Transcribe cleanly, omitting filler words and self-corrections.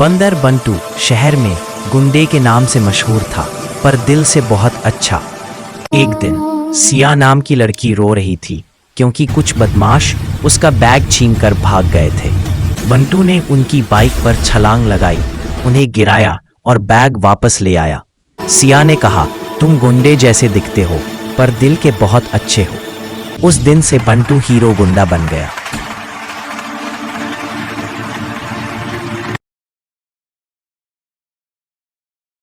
बंदर बंटू शहर में गुंडे के नाम से मशहूर था, पर दिल से बहुत अच्छा। एक दिन सिया नाम की लड़की रो रही थी क्योंकि कुछ बदमाश उसका बैग छीनकर भाग गए थे। बंटू ने उनकी बाइक पर छलांग लगाई, उन्हें गिराया और बैग वापस ले आया। सिया ने कहा, तुम गुंडे जैसे दिखते हो पर दिल के बहुत अच्छे हो। उस दिन से बंटू हीरो गुंडा बन गया।